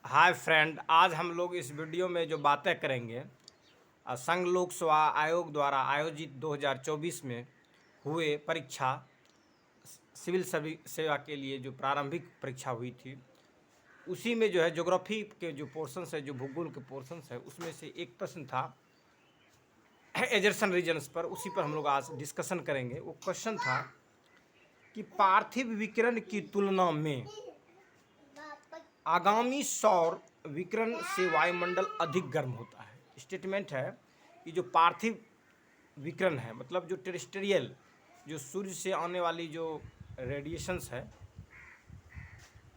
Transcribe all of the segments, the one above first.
Hi friend, आज हम लोग इस वीडियो में जो बातें करेंगे संघ लोक सेवा आयोग द्वारा आयोजित 2024 में हुए परीक्षा सिविल सेवा के लिए जो प्रारंभिक परीक्षा हुई थी, उसी में जो है ज्योग्राफी के जो पोर्शंस है, जो भूगोल के पोर्शंस है, उसमें से एक प्रश्न था एजर्सन रीजन्स पर। उसी पर हम लोग आज डिस्कशन करेंगे। वो क्वेश्चन था कि पार्थिव विकिरण की तुलना में आगामी सौर विकिरण से वायुमंडल अधिक गर्म होता है। स्टेटमेंट है कि जो पार्थिव विकिरण है, मतलब जो टेरेस्ट्रियल, जो सूर्य से आने वाली जो रेडिएशंस है,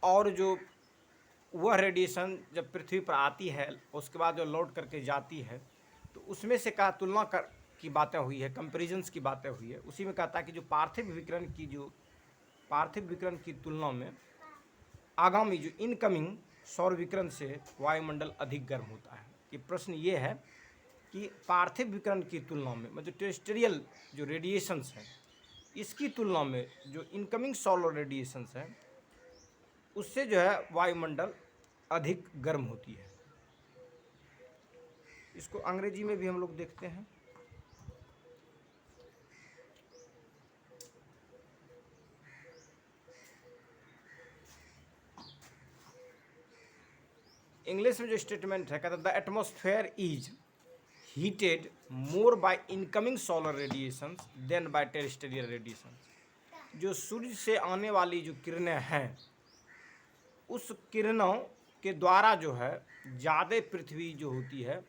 और जो वह रेडिएशन जब पृथ्वी पर आती है उसके बाद जो लौट करके जाती है, तो उसमें से कहा तुलना कर की बातें हुई है, कंपेरिजन्स की बातें हुई है। उसी में कहता है कि जो पार्थिव विकिरण की तुलना में आगामी जो इनकमिंग सौर विकिरण से वायुमंडल अधिक गर्म होता है। ये प्रश्न ये है कि पार्थिव विकिरण की तुलना में, मतलब टेरेस्ट्रियल जो रेडिएशंस है, इसकी तुलना में जो इनकमिंग सोलर रेडिएशंस है, उससे जो है वायुमंडल अधिक गर्म होती है। इसको अंग्रेजी में भी हम लोग देखते हैं। इंग्लिश में जो स्टेटमेंट है, कहता है the atmosphere is heated more by incoming solar radiations than by terrestrial radiations. जो सूर्य से आने वाली जो किरणें हैं, उस किरणों के द्वारा जो है ज़्यादा पृथ्वी जो होती है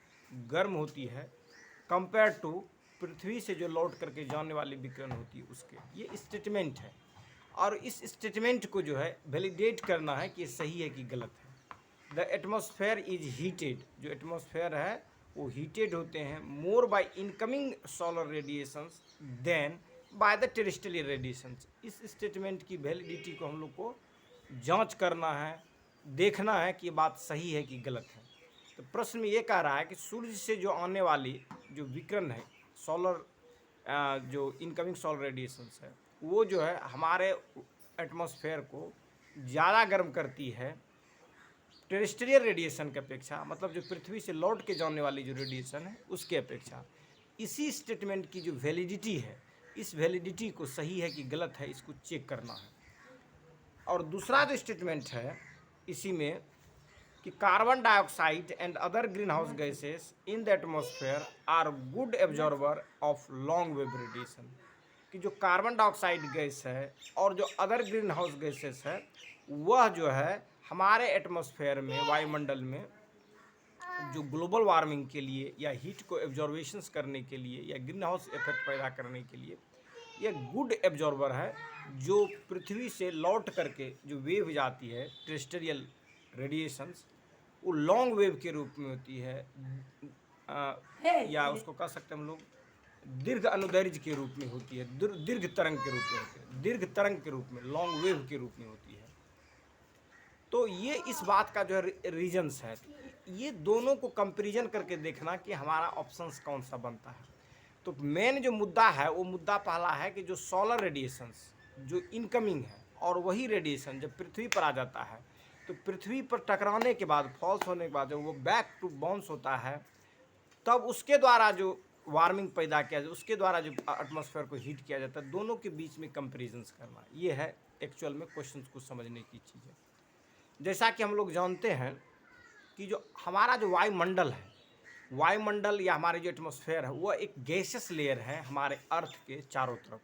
गर्म होती है, कंपेयर टू पृथ्वी से जो लौट करके जाने वाली विकिरण होती है उसके। ये स्टेटमेंट है, और इस स्टेटमेंट को जो है वैलिडेट करना है कि सही है कि गलत है। द एटमॉस्फेयर इज हीटेड, जो एटमॉस्फेयर है वो हीटेड होते हैं more by incoming solar radiations than by the terrestrial radiations. इस स्टेटमेंट की वैलिडिटी को हम लोग को जांच करना है, देखना है कि ये बात सही है कि गलत है। तो प्रश्न में ये कह रहा है कि सूर्य से जो आने वाली जो विकिरण है, सोलर जो इनकमिंग सोलर रेडिएशंस है, वो जो है हमारे एटमॉस्फेयर को ज़्यादा गर्म करती है टेरेस्ट्रियल रेडिएशन की अपेक्षा, मतलब जो पृथ्वी से लौट के जाने वाली जो रेडिएशन है उसके अपेक्षा। इसी स्टेटमेंट की जो वैलिडिटी है, इस वैलिडिटी को सही है कि गलत है, इसको चेक करना है। और दूसरा जो स्टेटमेंट है इसी में कि carbon dioxide and other green house gases in the atmosphere are good absorber of long wave radiation. कि जो कार्बन डाइऑक्साइड गैस है और जो अदर ग्रीन हाउस गैसेस है, वह जो है हमारे एटमॉस्फेयर में, वायुमंडल में जो ग्लोबल वार्मिंग के लिए या हीट को एब्जॉर्वेशंस करने के लिए या ग्रीन हाउस इफेक्ट पैदा करने के लिए ये गुड एब्जॉर्बर है। जो पृथ्वी से लौट करके जो वेव जाती है टेरेस्ट्रियल रेडिएशंस, वो लॉन्ग वेव के रूप में होती है, या उसको कह सकते हैं हम लोग दीर्घ अनुदैर्घ्य के रूप में होती है, दीर्घ तरंग के रूप में होती है, दीर्घ तरंग के रूप में, लॉन्ग वेव के रूप में होती है। तो ये इस बात का जो है रीजन्स है। ये दोनों को कंपेरिजन करके देखना कि हमारा ऑप्शंस कौन सा बनता है। तो मेन जो मुद्दा है वो मुद्दा पहला है कि जो सोलर रेडिएशंस जो इनकमिंग है, और वही रेडिएशन जब पृथ्वी पर आ जाता है तो पृथ्वी पर टकराने के बाद, फॉल्स होने के बाद जब वो बैक टू बाउंस होता है, तब उसके द्वारा जो वार्मिंग पैदा किया जाए, उसके द्वारा जो एटमॉस्फेयर को हीट किया जाता है, दोनों के बीच में कंपेरिजन्स करना, ये है एक्चुअल में क्वेश्चंस को समझने की चीज़ है। जैसा कि हम लोग जानते हैं कि जो हमारा जो वायुमंडल है, वायुमंडल या हमारे जो एटमॉस्फेयर है, वो एक गैसियस लेयर है हमारे अर्थ के चारों तरफ।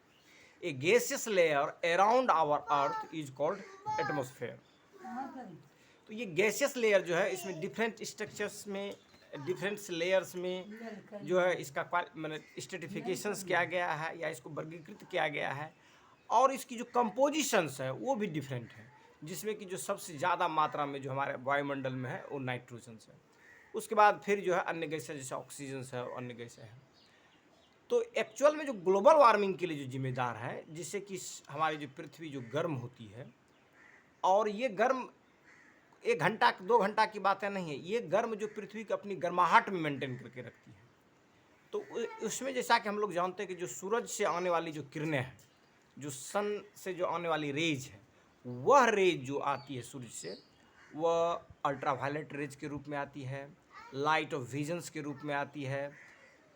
A gaseous layer around our earth is called atmosphere. तो ये गैसियस लेयर जो है, इसमें डिफरेंट स्ट्रक्चर्स में, डिफरेंट लेयर्स में जो है इसका मैंने स्ट्रेटिफिकेशंस किया गया है या इसको वर्गीकृत किया गया है, और इसकी जो कंपोजिशंस है वो भी डिफरेंट है, जिसमें कि जो सबसे ज़्यादा मात्रा में जो हमारे वायुमंडल में है वो नाइट्रोजन है। उसके बाद फिर जो है अन्य गैसें जैसे ऑक्सीजन है और अन्य गैसें हैं। तो एक्चुअल में जो ग्लोबल वार्मिंग के लिए जो जिम्मेदार है, जिससे कि हमारी जो पृथ्वी जो गर्म होती है, और ये गर्म 1 घंटा 2 घंटा की बातें नहीं है, ये गर्म जो पृथ्वी को अपनी गर्माहट में मेंटेन करके रखती है। तो उसमें जैसा कि हम लोग जानते हैं कि जो सूरज से आने वाली जो किरणें हैं, जो सन से जो आने वाली रेज है, वह रेज जो आती है सूर्य से, वह अल्ट्रावायलेट रेज के रूप में आती है, लाइट ऑफ विजन्स के रूप में आती है,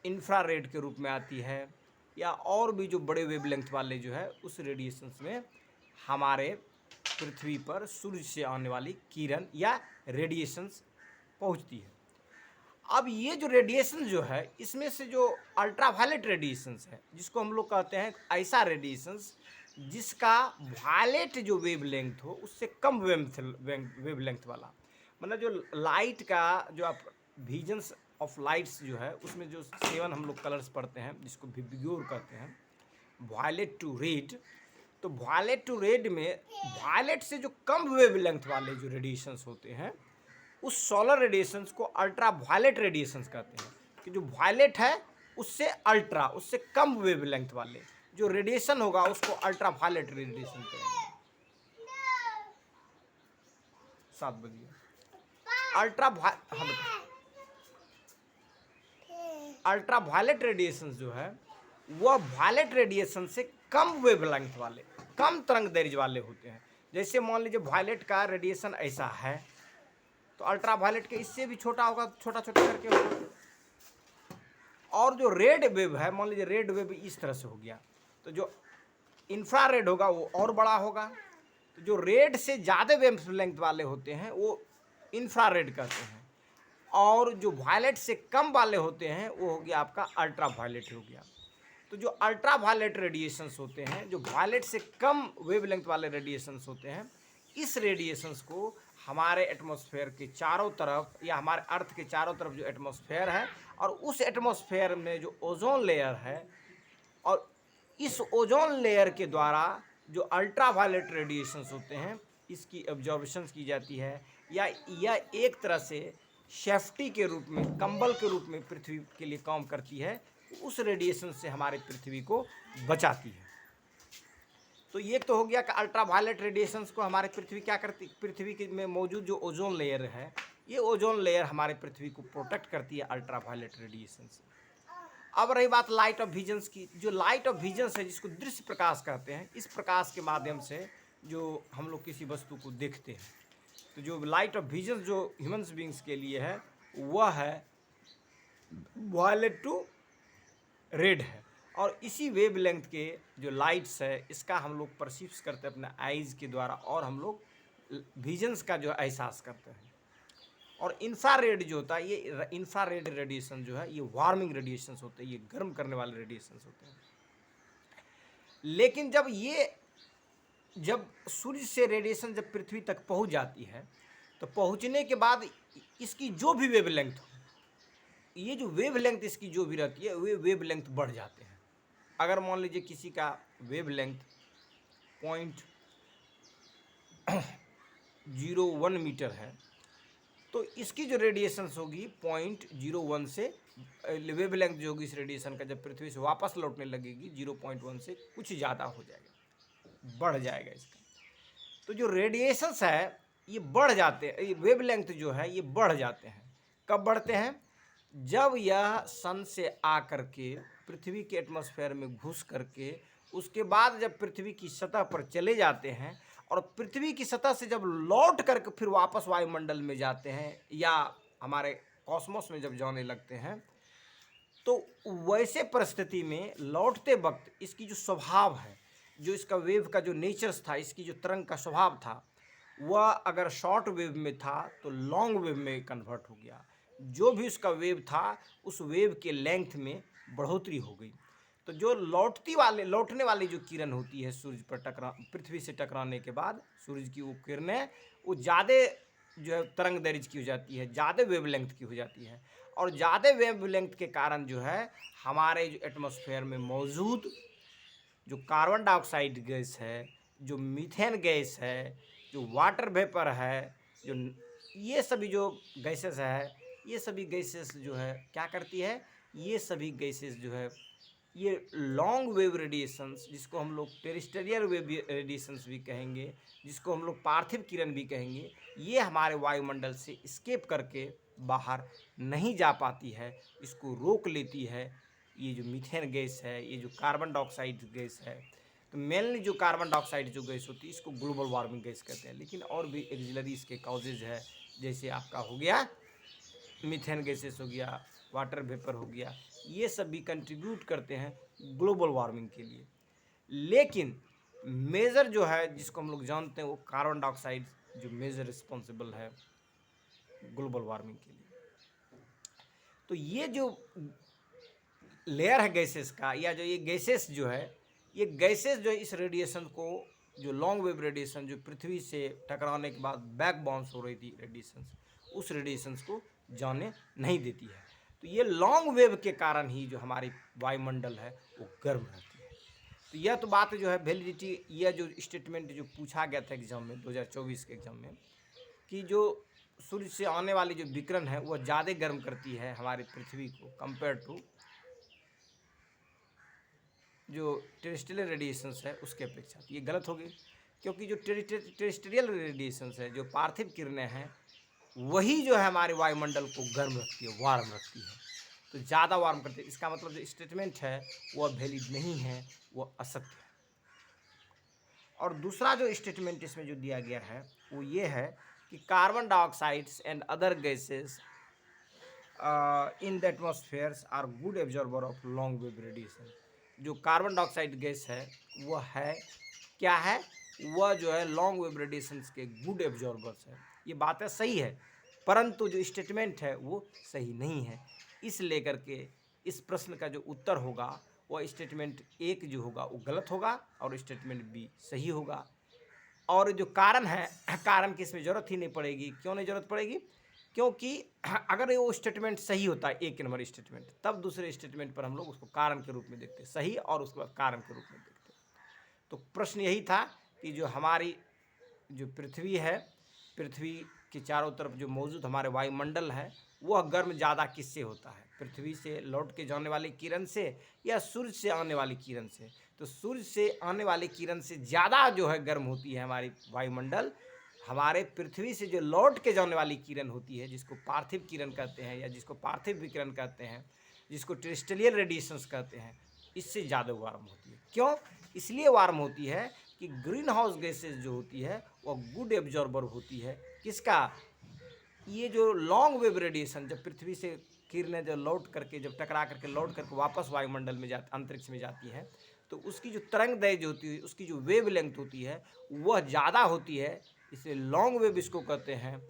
इंफ्रारेड के रूप में आती है, या और भी जो बड़े वेवलेंथ वाले जो है उस रेडिएशंस में हमारे पृथ्वी पर सूर्य से आने वाली किरण या रेडिएशंस पहुंचती है। अब ये जो रेडिएशन जो है इसमें से जो अल्ट्रावायलेट रेडिएशंस है, जिसको हम लोग कहते हैं ऐसा रेडिएशंस जिसका वायलेट जो वेवलेंथ हो उससे कम वेवलेंथ वाला, मतलब जो लाइट का जो आप विजन्स ऑफ लाइट्स जो है उसमें जो 7 हम लोग कलर्स पढ़ते हैं जिसको विग्योर कहते हैं, वायलेट टू रेड। तो वायलेट टू रेड में वायलेट से जो कम वेवलेंथ वाले जो रेडिएशंस होते हैं उस सोलर रेडिएशंस को अल्ट्रा वायलेट रेडिएशंस कहते हैं, कि जो वायलेट है उससे अल्ट्रा, उससे कम वेवलेंथ वाले जो रेडिएशन होगा उसको अल्ट्रा वायलेट रेडिएशन कहेंगे। 7 बजे अल्ट्रा वायलेट रेडिएशन जो है वह वायलेट रेडिएशन से कम वेवलेंथ वाले, कम तरंग दैर्ध्य वाले होते हैं। जैसे मान लीजिए वायलेट का रेडिएशन ऐसा है तो अल्ट्रा वायलेट के इससे भी छोटा होगा, छोटा छोटा करके होगा। और जो रेड वेव है, मान लीजिए रेड वेव इस तरह से हो गया, तो जो इंफ्रारेड होगा वो और बड़ा होगा। तो जो रेड से ज़्यादा वेवलेंथ वाले होते हैं वो इंफ्रारेड कहते हैं, और जो वायलेट से कम वाले होते हैं वो हो गया आपका अल्ट्रा वायलेट हो गया। तो जो अल्ट्रा वायलेट रेडिएशंस होते हैं, जो वायलेट से कम वेवलेंथ वाले रेडिएशंस होते हैं, इस रेडिएशंस को हमारे एटमॉस्फेयर के चारों तरफ या हमारे अर्थ के चारों तरफ जो एटमॉस्फेयर है और उस एटमॉस्फेयर में जो ओजोन लेयर है, और इस ओजोन लेयर के द्वारा जो अल्ट्रा वायलेट रेडिएशंस होते हैं इसकी ऑब्जर्वेशन की जाती है, या यह एक तरह से सेफ्टी के रूप में, कंबल के रूप में पृथ्वी के लिए काम करती है, उस रेडिएशन से हमारे पृथ्वी को बचाती है। तो ये तो हो गया कि अल्ट्रा वायलेट रेडिएशंस को हमारे पृथ्वी क्या करती, पृथ्वी के में मौजूद जो ओजोन लेयर है, ये ओजोन लेयर हमारे पृथ्वी को प्रोटेक्ट करती है अल्ट्रा वायलेट रेडिएशन से। अब रही बात लाइट ऑफ विजन्स की, जो लाइट ऑफ विजन्स है जिसको दृश्य प्रकाश कहते हैं, इस प्रकाश के माध्यम से जो हम लोग किसी वस्तु को देखते हैं, तो जो लाइट ऑफ विजन्स जो ह्यूमन्स बींग्स के लिए है वह है वायलेट टू रेड है। और इसी वेवलेंथ के जो लाइट्स है इसका हम लोग परसीव करते हैं अपने आइज़ के द्वारा, और हम लोग विजन्स का जो एहसास करते हैं। और इंफ्रारेड जो होता है, ये इंफ्रारेड रेडिएशन जो है ये वार्मिंग रेडिएशंस होते हैं, ये गर्म करने वाले रेडिएशंस होते हैं। लेकिन जब सूर्य से रेडिएशन जब पृथ्वी तक पहुंच जाती है तो पहुंचने के बाद इसकी जो भी वेवलेंथ हो, ये जो वेवलेंथ इसकी जो भी रहती है वे वेवलेंथ बढ़ जाते हैं। अगर मान लीजिए किसी का वेवलेंथ 0.01 मीटर है तो इसकी जो रेडिएशंस होगी 0.01 से वेवलेंथ जो होगी इस रेडिएशन का जब पृथ्वी से वापस लौटने लगेगी 0.1 से कुछ ज़्यादा हो जाएगा, बढ़ जाएगा इसका। तो जो रेडिएशंस है ये बढ़ जाते हैं, ये वेवलेंथ जो है ये बढ़ जाते हैं। कब बढ़ते हैं? जब यह सन से आकर के पृथ्वी के एटमॉस्फेयर में घुस करके उसके बाद जब पृथ्वी की सतह पर चले जाते हैं और पृथ्वी की सतह से जब लौट करके फिर वापस वायुमंडल में जाते हैं या हमारे कॉस्मोस में जब जाने लगते हैं, तो वैसे परिस्थिति में लौटते वक्त इसकी जो स्वभाव है, जो इसका वेव का जो नेचर्स था, इसकी जो तरंग का स्वभाव था, वह अगर शॉर्ट वेव में था तो लॉन्ग वेव में कन्वर्ट हो गया। जो भी उसका वेव था उस वेव के लेंथ में बढ़ोतरी हो गई। तो जो लौटने वाली जो किरण होती है सूर्य पर पृथ्वी से टकराने के बाद सूरज की वो किरणें वो ज़्यादा जो है तरंग दैर्ध्य की हो जाती है, ज़्यादा वेवलेंथ की हो जाती है, और ज़्यादा वेवलेंथ के कारण जो है हमारे जो एटमॉस्फेयर में मौजूद जो कार्बन डाइऑक्साइड गैस है, जो मीथेन गैस है, जो वाटर वेपर है, जो ये सभी जो गैसेस है, ये सभी गैसेस जो है क्या करती है, ये सभी गैसेस जो है ये लॉन्ग वेव रेडिएशंस, जिसको हम लोग टेरेस्ट्रियल वेव रेडिएशंस भी कहेंगे, जिसको हम लोग पार्थिव किरण भी कहेंगे, ये हमारे वायुमंडल से एस्केप करके बाहर नहीं जा पाती है, इसको रोक लेती है। ये जो मीथेन गैस है, ये जो कार्बन डाइऑक्साइड गैस है, तो मेनली जो कार्बन डाइऑक्साइड जो गैस होती है इसको ग्लोबल वार्मिंग गैस कहते हैं, लेकिन और भी एक्सिलरी इसके काउजेज है, जैसे आपका हो गया मीथेन गैसेस हो गया, वाटर वेपर हो गया, ये सब भी कंट्रीब्यूट करते हैं ग्लोबल वार्मिंग के लिए। लेकिन मेजर जो है जिसको हम लोग जानते हैं वो कार्बन डाइऑक्साइड जो मेजर रिस्पॉन्सिबल है ग्लोबल वार्मिंग के लिए। तो ये जो लेयर है गैसेस का, या जो ये गैसेस जो है, ये गैसेस जो है इस रेडिएशन को, जो लॉन्ग वेव रेडिएशन जो पृथ्वी से टकराने के बाद बैक बाउंस हो रही थी रेडिएशन, उस रेडिएशंस को जाने नहीं देती है। तो ये लॉन्ग वेव के कारण ही जो हमारी वायुमंडल है वो गर्म रहती है। तो यह तो बात जो है वैलिडिटी, यह जो स्टेटमेंट जो पूछा गया था एग्जाम में 2024 के एग्जाम में, कि जो सूर्य से आने वाली जो विकिरण है वह ज़्यादा गर्म करती है हमारी पृथ्वी को कंपेयर टू जो टेरेस्ट्रियल रेडिएशंस है उसके अपेक्षा। ये गलत हो गई, क्योंकि जो टेरेस्ट्रियल रेडिएशंस है, जो पार्थिव किरणें हैं, वही जो है हमारे वायुमंडल को गर्म रखती है, वार्म रखती है, तो ज़्यादा वार्म करती है। इसका मतलब जो स्टेटमेंट है वह वैलिड नहीं है, वह असत्य है। और दूसरा जो स्टेटमेंट इसमें जो दिया गया है वो ये है कि carbon dioxides and other gases in the atmospheres are good absorber of long wave radiation. जो कार्बन डाइऑक्साइड गैस है वह है क्या है, वह जो है लॉन्ग वेव रेडिएशंस के गुड एब्जॉर्बर्स है। ये बातें सही है, परंतु जो स्टेटमेंट है वो सही नहीं है। इस लेकर के इस प्रश्न का जो उत्तर होगा वह स्टेटमेंट एक जो होगा वो गलत होगा और स्टेटमेंट बी सही होगा। और जो कारण है, कारण की इसमें ज़रूरत ही नहीं पड़ेगी। क्यों नहीं ज़रूरत पड़ेगी? क्योंकि अगर वो स्टेटमेंट सही होता है, एक नंबर स्टेटमेंट, तब दूसरे स्टेटमेंट पर हम लोग उसको कारण के रूप में देखते, सही और उसके बाद कारण के रूप में देखते। तो प्रश्न यही था कि जो हमारी जो पृथ्वी है, पृथ्वी के चारों तरफ जो मौजूद हमारे वायुमंडल है, वह गर्म ज़्यादा किससे होता है, पृथ्वी से लौट के जाने वाली किरण से या सूर्य से आने वाली किरण से? तो सूर्य से आने वाली किरण से ज़्यादा जो है गर्म होती है हमारी वायुमंडल। हमारे पृथ्वी से जो लौट के जाने वाली किरण होती है, जिसको पार्थिव किरण कहते हैं या जिसको पार्थिव विकिरण कहते हैं, जिसको टेरेस्ट्रियल रेडिएशंस कहते हैं, इससे ज़्यादा वार्म होती है। क्यों? इसलिए वार्म होती है कि ग्रीन हाउस गैसेज जो होती है वह गुड एब्जॉर्बर होती है। किसका? ये जो लॉन्ग वेव रेडिएशन, जब पृथ्वी से किरणें जो लौट करके, जब टकरा करके लौट करके वापस वायुमंडल में जाती, अंतरिक्ष में जाती है, तो उसकी जो तरंग दैर्घ्य होती है, उसकी जो वेव लेंथ होती है वह ज़्यादा होती है, इसलिए लॉन्ग वेव इसको कहते हैं।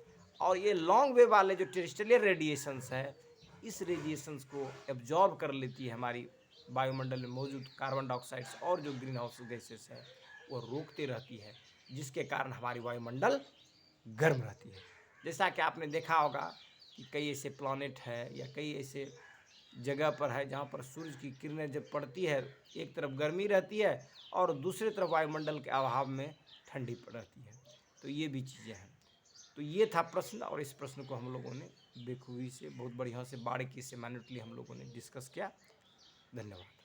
और ये लॉन्ग वेव वाले जो टेरेस्ट्रियल रेडिएशंस है, इस रेडिएशंस को एब्जॉर्ब कर लेती है हमारी वायुमंडल में मौजूद कार्बन डाइऑक्साइड्स और जो ग्रीन हाउस गैसेस है वो रोकती रहती है, जिसके कारण हमारी वायुमंडल गर्म रहती है। जैसा कि आपने देखा होगा कि कई ऐसे प्लैनेट है या कई ऐसे जगह पर है जहाँ पर सूर्य की किरणें जब पड़ती है, एक तरफ गर्मी रहती है और दूसरी तरफ वायुमंडल के अभाव में ठंडी रहती है। तो ये भी चीज़ें हैं। तो ये था प्रश्न, और इस प्रश्न को हम लोगों ने बेखूबी से, बहुत बढ़िया से, बारीकी से, माइन्यूटली हम लोगों ने डिस्कस किया। धन्यवाद।